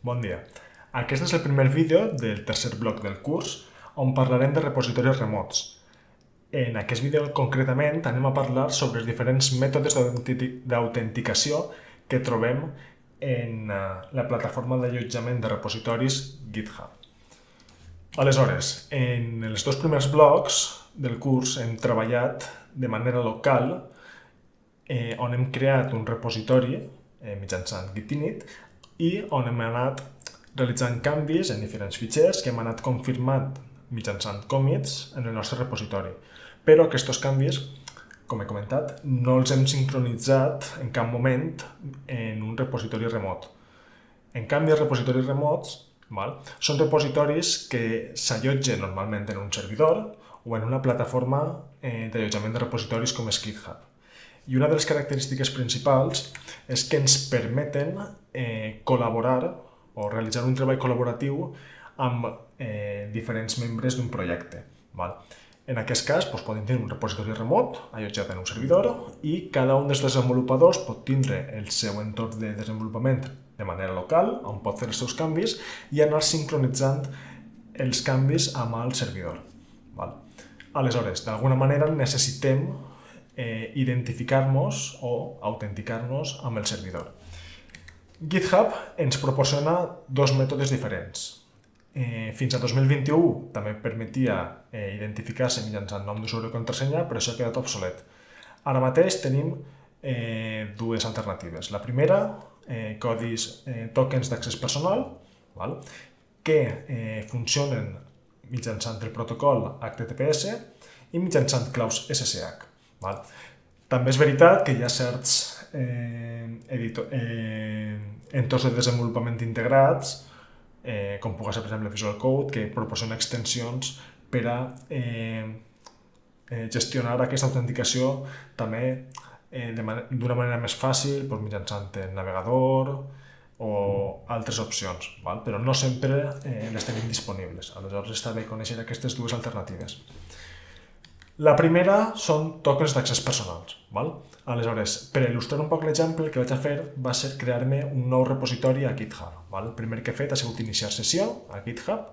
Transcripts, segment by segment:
Bon dia. Aquest és el primer vídeo del tercer bloc del curs on parlarem de repositoris remots. En aquest vídeo concretament anem a parlar sobre els diferents mètodes d'autenticació que trobem en la plataforma d'allotjament de repositoris GitHub. Aleshores, en els dos primers blocs del curs hem treballat de manera local on hem creat un repositori mitjançant Git-init i on hem anat realitzant canvis en diferents fitxers que hem anat confirmant mitjançant commits en el nostre repositori. Però aquests canvis, com he comentat, no els hem sincronitzat en cap moment en un repositori remot. En canvi, els repositoris remots són repositoris que s'allotgen normalment en un servidor o en una plataforma d'allotjament de repositoris com és GitHub. I una de les característiques principals és que ens permeten col·laborar o realitzar un treball col·laboratiu amb diferents membres d'un projecte. En aquest cas, podem tenir un repositori remot allotjat en un servidor i cada un dels desenvolupadors pot tindre el seu entorn de desenvolupament de manera local, on pot fer els seus canvis i anar sincronitzant els canvis amb el servidor. Aleshores, d'alguna manera necessitem identificar-nos o autenticar-nos amb el servidor. GitHub ens proporciona dos mètodes diferents. Fins a 2021 també permetia identificar-se mitjançant nom d'usuari i contrasenya, però això ha quedat obsolet. Ara mateix tenim dues alternatives. La primera, tokens d'accés personal, que funcionen mitjançant el protocol HTTPS i mitjançant claus SSH. També és veritat que hi ha certs entorns de desenvolupament integrats, com pugui ser, per exemple, Visual Code, que proporciona extensions per a gestionar aquesta autenticació també d'una manera més fàcil, mitjançant el navegador o altres opcions, però no sempre les tenim disponibles. Aleshores està bé conèixer aquestes dues alternatives. La primera són tokens d'accés personals. Aleshores, per il·lustrar un poc l'exemple, el que vaig a fer va ser crear-me un nou repositori a GitHub. El primer que he fet ha sigut iniciar sessió a GitHub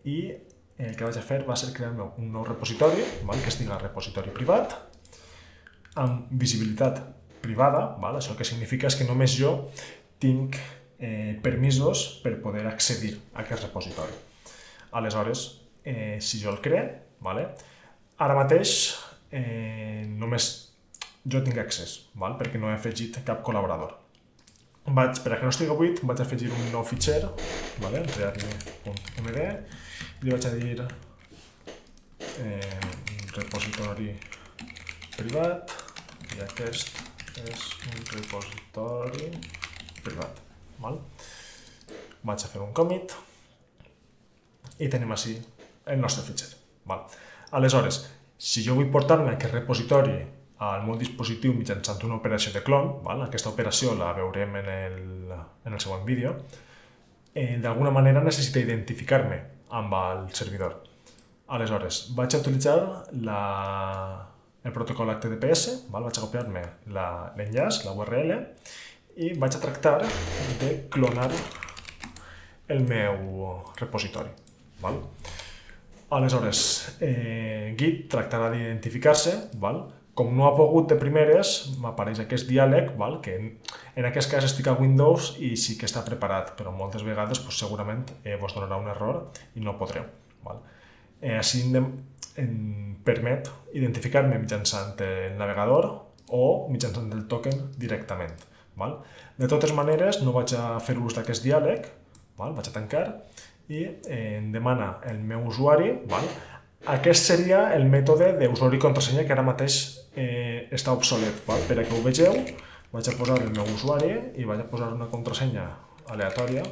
i el que vaig a fer va ser crear-me un nou repositori, que es diga repositori privat, amb visibilitat privada. Això el que significa és que només jo tinc permisos per poder accedir a aquest repositori. Aleshores, si jo el creo, ara mateix només jo tinc accés, perquè no he afegit cap col·laborador. Per a que no estigui buit, vaig afegir un nou fitxer, readme.md, i li vaig a dir repositori privat, i aquest és un repositori privat. Vaig a fer un commit i tenim així el nostre fitxer. Aleshores, si jo vull portar-me aquest repositori al meu dispositiu mitjançant una operació de clon, aquesta operació la veurem en el següent vídeo, d'alguna manera necessito identificar-me amb el servidor. Aleshores, vaig a utilitzar el protocol HTTPS, vaig a copiar-me l'enllaç, la URL, i vaig a tractar de clonar el meu repositori. Aleshores, Git tractarà d'identificar-se. Com no ha pogut de primeres, m'apareix aquest diàleg, que en aquest cas estic a Windows i sí que està preparat, però moltes vegades segurament vos donarà un error i no podreu. Així em permet identificar-me mitjançant el navegador o mitjançant el token directament. De totes maneres, no vaig a fer ús d'aquest diàleg, vaig a tancar i em demana el meu usuari. Aquest seria el mètode d'usuari i contrasenya que ara mateix està obsolet. Per a que ho vegeu, vaig a posar el meu usuari i vaig a posar una contrasenya aleatòria.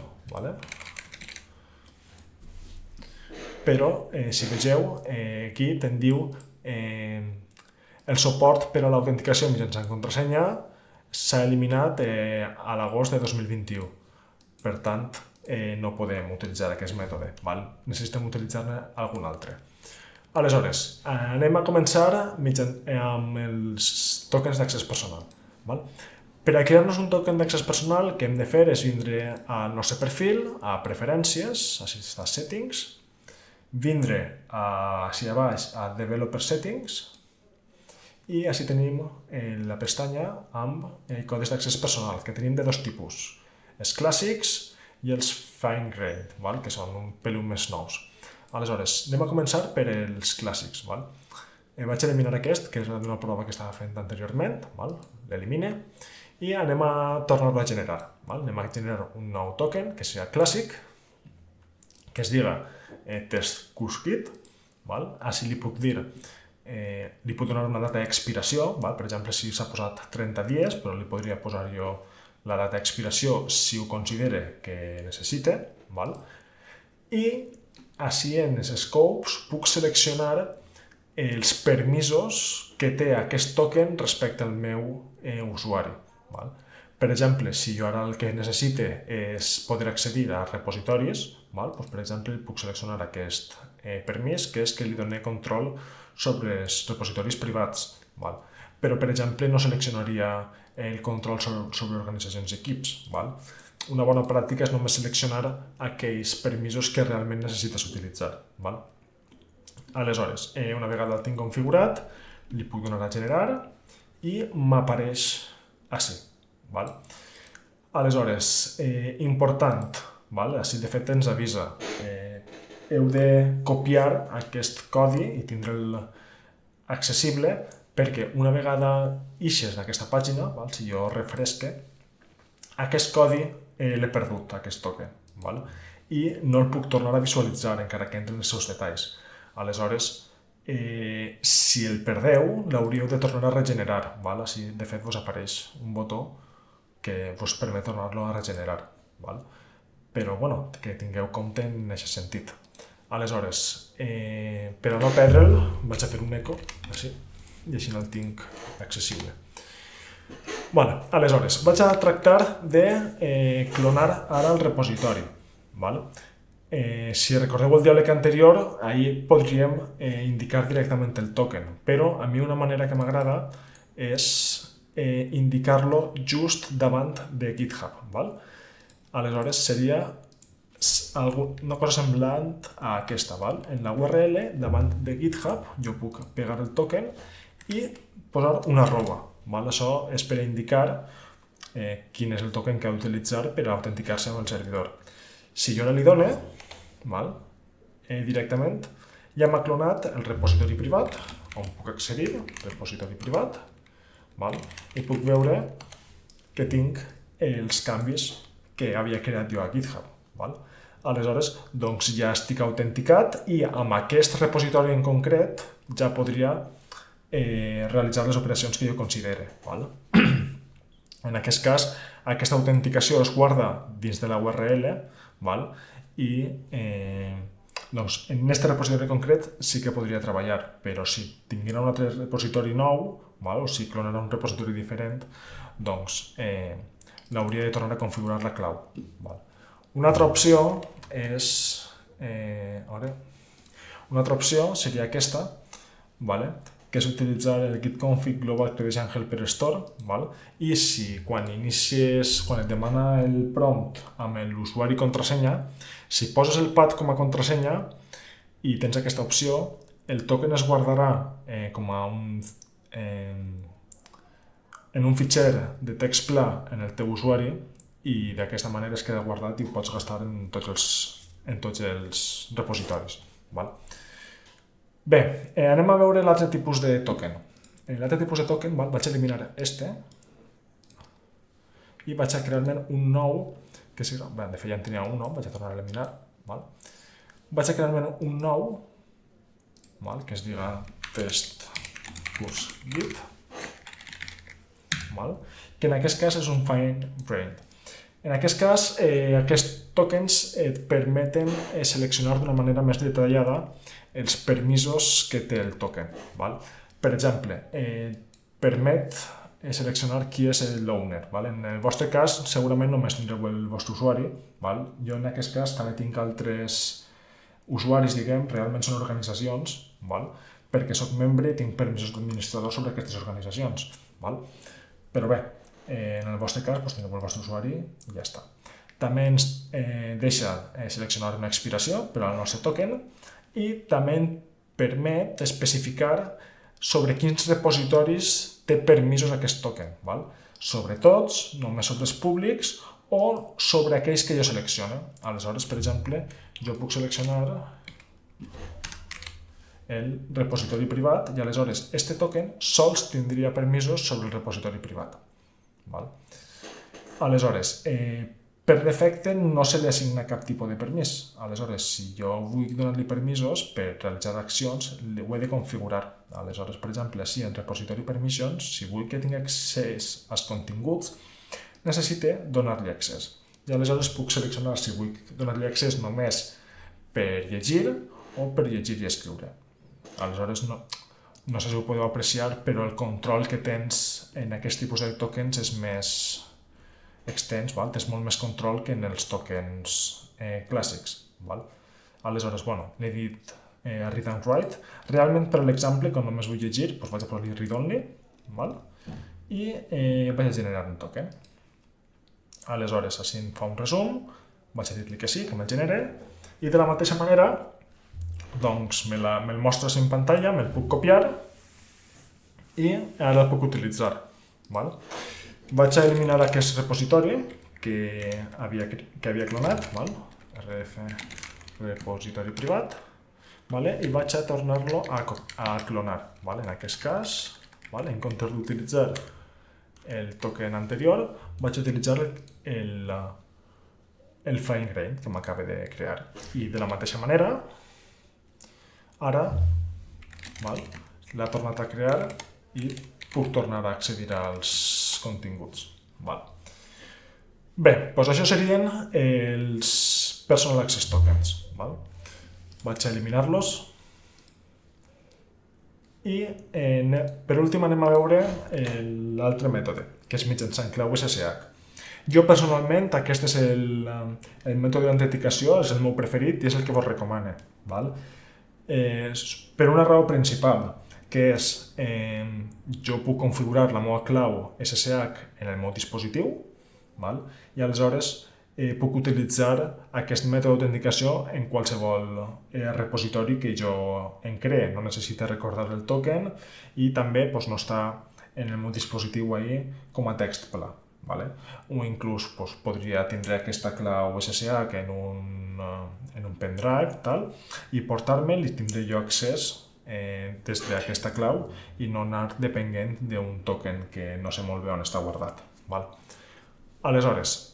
Però, si vegeu, aquí te'n diu el suport per a l'autenticació mitjançant contrasenya s'ha eliminat a l'agost de 2021. Per tant, no podem utilitzar aquest mètode. Necessitem utilitzar-ne algun altre. Aleshores, anem a començar amb els tokens d'accés personal. Per a crear-nos un token d'accés personal, el que hem de fer és vindre al nostre perfil, a preferències, així està settings, vindre així a baix a developer settings i així tenim la pestanya amb codis d'accés personal, que tenim de dos tipus, els clàssics i els fine-grained, que són un pelín més nous. Aleshores, anem a començar per els clàssics. Vaig eliminar aquest, que és una prova que estava fent anteriorment, l'elimine, i anem a tornar-lo a generar. Anem a generar un nou token, que serà clàssic, que es diga test cursekit. Així li puc dir, li puc donar una data d'expiració, per exemple, si s'ha posat 30 dies, però li podria posar jo la data d'expiració si ho considere que necessite, i així en els scopes puc seleccionar els permisos que té aquest token respecte al meu usuari. Per exemple, si jo ara el que necessite és poder accedir a repositoris, per exemple, puc seleccionar aquest permís, que és que li doni control sobre els repositoris privats. Però, per exemple, no seleccionaria el control sobre organitzacions i equips. Una bona pràctica és només seleccionar aquells permisos que realment necessites utilitzar. Aleshores, una vegada el tinc configurat, li puc donar a generar i m'apareix així. Aleshores, important, així de fet ens avisa, heu de copiar aquest codi i tindre'l accessible perquè una vegada ixes d'aquesta pàgina, si jo refresque, aquest codi l'he perdut, aquest token, i no el puc tornar a visualitzar encara que entri en els seus detalls. Aleshores, si el perdeu, l'hauríeu de tornar a regenerar. Així, de fet, us apareix un botó que us permet tornar-lo a regenerar. Però, que tingueu compte en aquest sentit. Aleshores, per a no perdre'l, vaig a fer un eco, així, i així el tinc accessible. Aleshores, vaig a tractar de clonar ara el repositori. Si recordeu el diàleg anterior, ahí podríem indicar directament el token, però a mi una manera que m'agrada és indicar-lo just davant de GitHub. Aleshores seria una cosa semblant a aquesta. En la URL, davant de GitHub, jo puc pegar el token i posar una arroba. Això és per indicar quin és el token que ha d'utilitzar per autenticar-se amb el servidor. Si jo no li dono, directament, ja m'ha clonat el repositori privat, on puc accedir, repositori privat, i puc veure que tinc els canvis que havia creat jo a GitHub. Aleshores, doncs ja estic autenticat i amb aquest repositori en concret ja podria realitzar les operacions que jo considere. En aquest cas, aquesta autenticació es guarda dins de la URL i en aquest repositori concret sí que podria treballar, però si tinguera un altre repositori nou, o si clonara un repositori diferent, doncs l'hauria de tornar a configurar la clau. Una altra opció seria aquesta, que és utilitzar el git config global credential helper store, i si quan et demana el prompt amb l'usuari i contrasenya, si poses el pad com a contrasenya i tens aquesta opció, el token es guardarà com a en un fitxer de text pla en el teu usuari i d'aquesta manera es queda guardat i ho pots gastar en tots els repositoris. Bé, anem a veure l'altre tipus de token. L'altre tipus de token vaig eliminar este i vaig a crear-me un nou, que de fet ja en tenia un nou, vaig a tornar a eliminar. Vaig a crear-me un nou, que es diga test cursekit, que en aquest cas és un fine-grained. En aquest cas, aquests tokens et permeten seleccionar d'una manera més detallada els permisos que té el token. Per exemple, permet seleccionar qui és l'owner. En el vostre cas, segurament només tindreu el vostre usuari. Jo en aquest cas també tinc altres usuaris, realment són organitzacions, perquè soc membre i tinc permisos d'administrador sobre aquestes organitzacions. Però bé, En el vostre cas, teniu el vostre usuari i ja està. També ens deixa seleccionar una expiració per al nostre token i també permet especificar sobre quins repositoris té permisos aquest token. Sobre tots, només sobre els públics o sobre aquells que jo selecciono. Aleshores, per exemple, jo puc seleccionar el repositori privat i aleshores este token sols tindria permisos sobre el repositori privat. Aleshores, per defecte no se li assigna cap tipus de permís. Aleshores, si jo vull donar-li permisos per realitzar accions, ho he de configurar. Aleshores, per exemple, així en repository permissions, si vull que tingui accés als continguts, necessite donar-li accés. I aleshores puc seleccionar si vull donar-li accés només per llegir o per llegir i escriure. Aleshores, no sé si ho podeu apreciar, però el control que tens en aquest tipus de tokens és més extens, tens molt més control que en els tokens clàssics. Aleshores, l'he dit read and write. Realment, per l'exemple, quan només vull llegir, vaig a posar-li read only i vaig a generar un token. Aleshores, així em fa un resum, vaig a dir-li que sí, que me'l genere, i de la mateixa manera, doncs me'l mostres en pantalla, me'l puc copiar i ara el puc utilitzar. Vaig a eliminar aquest repositori que havia clonat, rf repositori privat, i vaig a tornar-lo a clonar. En aquest cas, en comptes d'utilitzar el token anterior, vaig a utilitzar el fine grain que m'acaba de crear. I de la mateixa manera, ara l'ha tornat a crear i puc tornar a accedir als continguts. Bé, doncs això serien els Personal Access Tokens. Vaig a eliminar-los i per últim anem a veure l'altre mètode, que és mitjançant clau SSH. Jo personalment aquest és el mètode d'autenticació, és el meu preferit i és el que vos recomano. Per una raó principal, que és jo puc configurar la meva clau SSH en el meu dispositiu i aleshores puc utilitzar aquest mètode d'autenticació en qualsevol repositori que jo en cree. No necessita recordar el token i també no està en el meu dispositiu com a text pla. O inclús podria tindre aquesta clau SSH en un pendrive i portar-me'l i tindré jo accés des d'aquesta clau i no anar depenent d'un token que no sé molt bé on està guardat. Aleshores,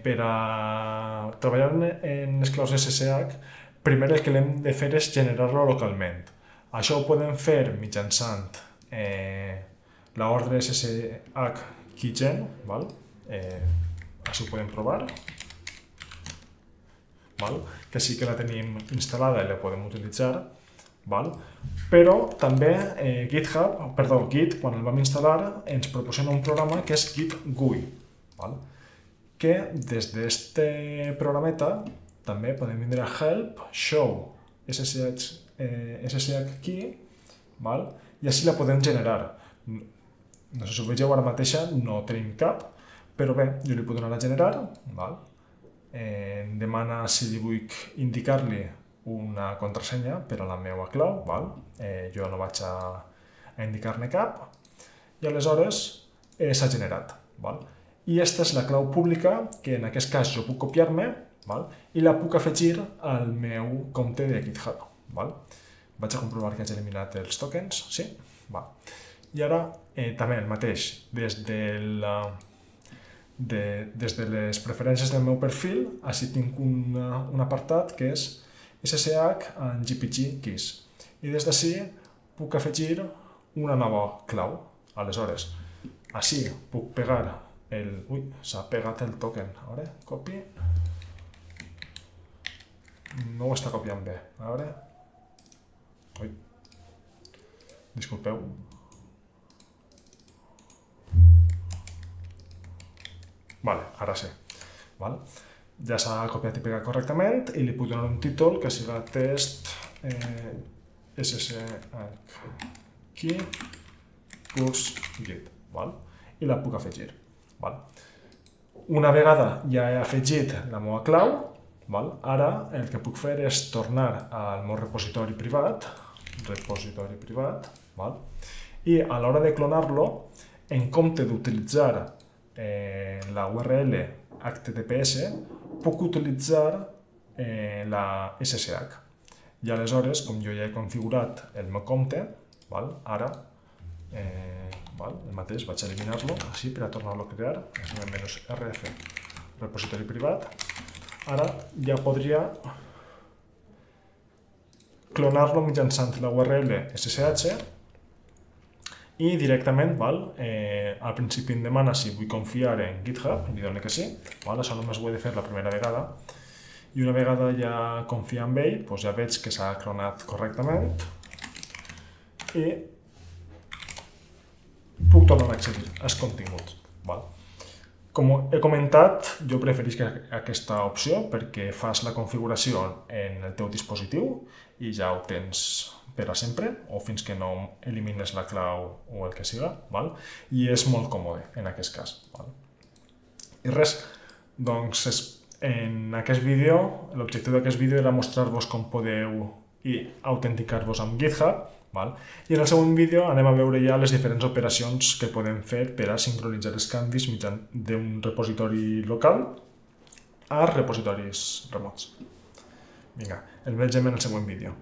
per a treballar en les claus SSH, primer el que hem de fer és generar-lo localment. Això ho podem fer mitjançant l'ordre SSH keygen, així ho podem provar, que sí que la tenim instal·lada i la podem utilitzar, però també Git, quan el vam instal·lar, ens proporciona un programa que és Git GUI, que des d'aquest programeta també podem vindre a Help, Show, SSH Key, i així la podem generar. No sé si ho vegeu ara mateixa, no tenim cap, però bé, jo li puc donar a generar, em demana si li vull indicar-li una contrasenya per a la meva clau, jo no vaig a indicar-ne cap, i aleshores s'ha generat. I aquesta és la clau pública que en aquest cas jo puc copiar-me i la puc afegir al meu compte de GitHub. Vaig a comprovar que hagi eliminat els tokens, sí? I ara també el mateix, des de les preferències del meu perfil, així tinc un apartat que és SSH and GPG keys. I des d'ací puc afegir una nova clau. Aleshores, així puc pegar Ui, s'ha pegat el token. A veure, copi. No ho està copiant bé. A veure. Ui. Disculpeu. Ara sí. Ja s'ha copiat i pegat correctament i li puc donar un títol que siga test SSH key plus git. I la puc afegir. Val? Una vegada ja he afegit la meva clau, val? Ara el que puc fer és tornar al meu repositori privat, val? I a l'hora de clonar-lo, en compte d'utilitzar la URL HTTPS, puc utilitzar la SSH. I aleshores, com jo ja he configurat el meu compte, val? Ara el mateix vaig eliminar-lo així per a tornar-lo a crear, -rf repositori privat. Ara ja podria clonar-lo mitjançant la URL SSH i directament, al principi em demana si vull confiar en GitHub, li dono que sí, això només ho he de fer la primera vegada, i una vegada ja confia en ell, ja veig que s'ha clonat correctament i puc tornar a accedir als continguts. Com he comentat, jo preferisc aquesta opció perquè fas la configuració en el teu dispositiu i ja ho tens per a sempre o fins que no elimines la clau o el que siga, i és molt còmode en aquest cas. I res, doncs en aquest vídeo, l'objectiu d'aquest vídeo era mostrar-vos com podeu autenticar-vos amb GitHub, i en el següent vídeo anem a veure ja les diferents operacions que podem fer per a sincronitzar els canvis mitjançant d'un repositori local a repositoris remots. Vinga, el vegem en el següent vídeo.